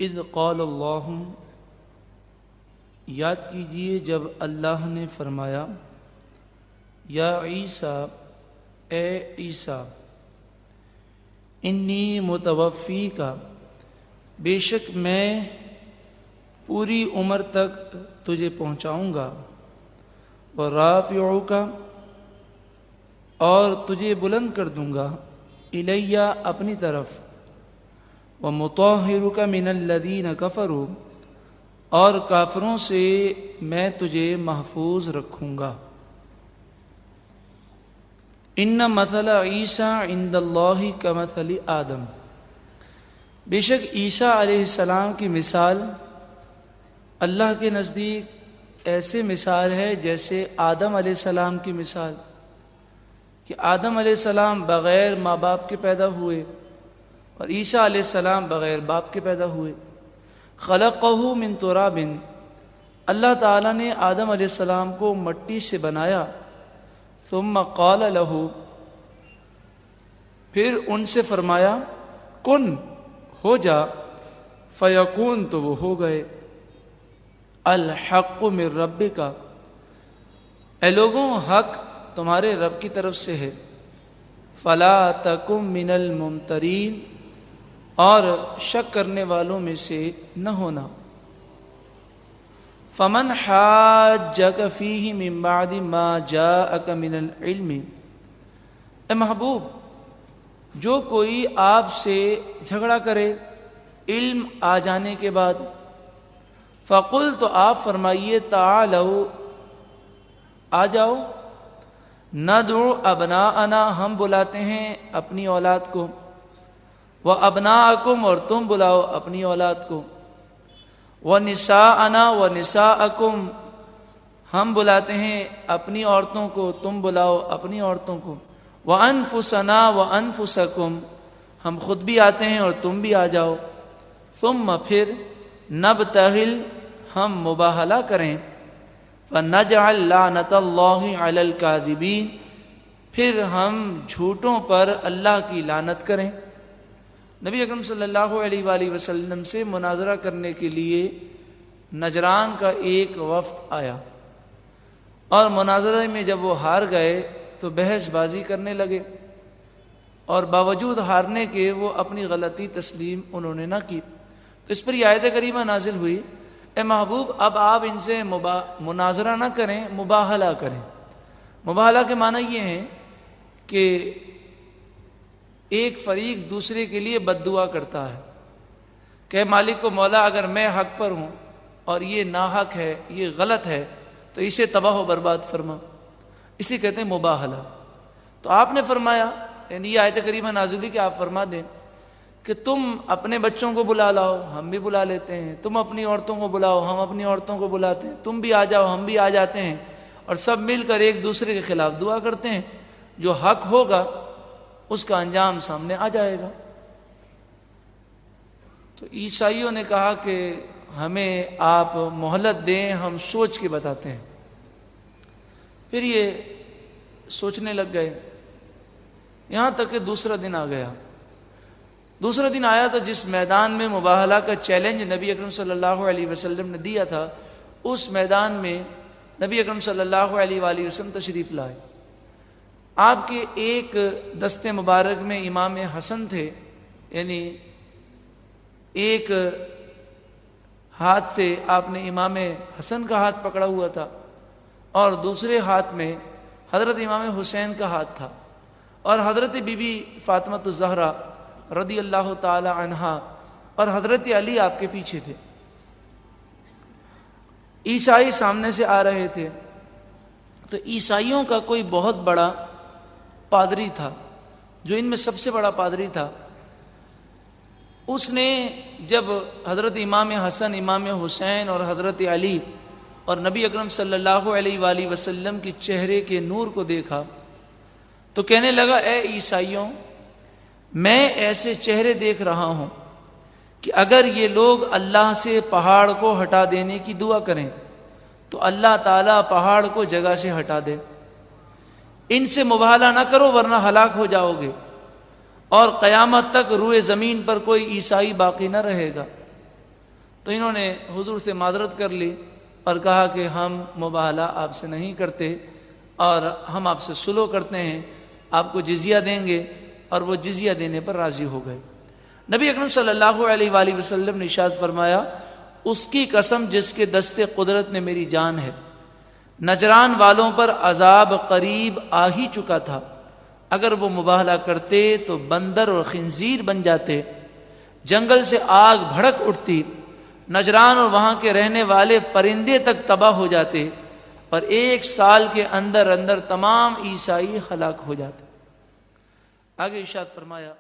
اذ قال اللہ، یاد کیجئے جب اللہ نے فرمایا، یا عیسیٰ، اے عیسیٰ، انی متوفیک، بے شک میں پوری عمر تک تجھے پہنچاؤں گا، ورافعک، اور تجھے بلند کر دوں گا، الیہ، اپنی طرف، ومطہرک من الذین کفروا، اور کافروں سے میں تجھے محفوظ رکھوں گا۔ ان مثل عیسیٰ عند اللہ کمثل آدم، بے شک عیسیٰ علیہ السلام کی مثال اللہ کے نزدیک ایسے مثال ہے جیسے آدم علیہ السلام کی مثال، کہ آدم علیہ السلام بغیر ماں باپ کے پیدا ہوئے اور عیسیٰ علیہ السلام بغیر باپ کے پیدا ہوئے۔ خلقہ من تراب، اللہ تعالیٰ نے آدم علیہ السلام کو مٹی سے بنایا، ثم قال لہ، پھر ان سے فرمایا، کن، ہو جا، فیکون، تو وہ ہو گئے۔ الحق من ربک، اے لوگوں حق تمہارے رب کی طرف سے ہے، فلا تکن من الممترین، اور شک کرنے والوں میں سے نہ ہونا۔ فمن حاجک فیہ من بعد ما جاءک من العلم، اے محبوب جو کوئی آپ سے جھگڑا کرے علم آ جانے کے بعد، فقل، تو آپ فرمائیے، تعالوا، آ جاؤ، ندعو ابناءنا، ہم بلاتے ہیں اپنی اولاد کو، وابناءکم، اور تم بلاؤ اپنی اولاد کو، ونساءنا ونساءکم، ہم بلاتے ہیں اپنی عورتوں کو، تم بلاؤ اپنی عورتوں کو، وانفسنا وانفسکم، ہم خود بھی آتے ہیں اور تم بھی آ جاؤ، ثم، پھر، نبتہل، ہم مباہلہ کریں، فنجعل لعنت اللہ علی الکاذبین، پھر ہم جھوٹوں پر اللہ کی لعنت کریں۔ نبی اکرم صلی اللہ علیہ وآلہ وسلم سے مناظرہ کرنے کے لیے نجران کا ایک وفد آیا، اور مناظرہ میں جب وہ ہار گئے تو بحث بازی کرنے لگے، اور باوجود ہارنے کے وہ اپنی غلطی تسلیم انہوں نے نہ کی۔ تو اس پر یہ آیت کریمہ نازل ہوئی، اے محبوب اب آپ ان سے مناظرہ نہ کریں، مباہلہ کریں۔ مباہلہ کے معنی یہ ہے کہ ایک فریق دوسرے کے لیے بد دعا کرتا ہے کہ مالک کو، مولا اگر میں حق پر ہوں اور یہ ناحق ہے، یہ غلط ہے، تو اسے تباہ و برباد فرما، اسی کہتے ہیں مباہلہ۔ تو آپ نے فرمایا، یعنی یہ آیت کریمہ نازل ہوئی کہ آپ فرما دیں کہ تم اپنے بچوں کو بلا لاؤ، ہم بھی بلا لیتے ہیں، تم اپنی عورتوں کو بلاؤ، ہم اپنی عورتوں کو بلاتے ہیں، تم بھی آ جاؤ، ہم بھی آ جاتے ہیں، اور سب مل کر ایک دوسرے کے خلاف دعا کرتے ہیں، جو حق ہوگا اس کا انجام سامنے آ جائے گا۔ تو عیسائیوں نے کہا کہ ہمیں آپ مہلت دیں، ہم سوچ کے بتاتے ہیں۔ پھر یہ سوچنے لگ گئے، یہاں تک کہ دوسرا دن آ گیا۔ دوسرا دن آیا تو جس میدان میں مباہلہ کا چیلنج نبی اکرم صلی اللہ علیہ وسلم نے دیا تھا، اس میدان میں نبی اکرم صلی اللہ علیہ وآلہ وسلم تشریف لائے۔ آپ کے ایک دست مبارک میں امام حسن تھے، یعنی ایک ہاتھ سے آپ نے امام حسن کا ہاتھ پکڑا ہوا تھا، اور دوسرے ہاتھ میں حضرت امام حسین کا ہاتھ تھا، اور حضرت بی بی فاطمہ الزہرا رضی اللہ تعالی عنہا اور حضرت علی آپ کے پیچھے تھے۔ عیسائی سامنے سے آ رہے تھے، تو عیسائیوں کا کوئی بہت بڑا پادری تھا، جو ان میں سب سے بڑا پادری تھا۔ اس نے جب حضرت امام حسن، امام حسین اور حضرت علی اور نبی اکرم صلی اللہ علیہ وآلہ وسلم کی چہرے کے نور کو دیکھا تو کہنے لگا، اے عیسائیوں، میں ایسے چہرے دیکھ رہا ہوں کہ اگر یہ لوگ اللہ سے پہاڑ کو ہٹا دینے کی دعا کریں تو اللہ تعالیٰ پہاڑ کو جگہ سے ہٹا دے۔ ان سے مباہلہ نہ کرو ورنہ ہلاک ہو جاؤ گے، اور قیامت تک روئے زمین پر کوئی عیسائی باقی نہ رہے گا۔ تو انہوں نے حضور سے معذرت کر لی اور کہا کہ ہم مباہلہ آپ سے نہیں کرتے اور ہم آپ سے صلح کرتے ہیں، آپ کو جزیہ دیں گے، اور وہ جزیہ دینے پر راضی ہو گئے۔ نبی اکرم صلی اللہ علیہ وآلہ وسلم نے ارشاد فرمایا، اس کی قسم جس کے دست قدرت نے میری جان ہے، نجران والوں پر عذاب قریب آ ہی چکا تھا، اگر وہ مباہلہ کرتے تو بندر اور خنزیر بن جاتے، جنگل سے آگ بھڑک اٹھتی، نجران اور وہاں کے رہنے والے پرندے تک تباہ ہو جاتے، اور 1 سال کے اندر اندر تمام عیسائی ہلاک ہو جاتے۔ آگے ارشاد فرمایا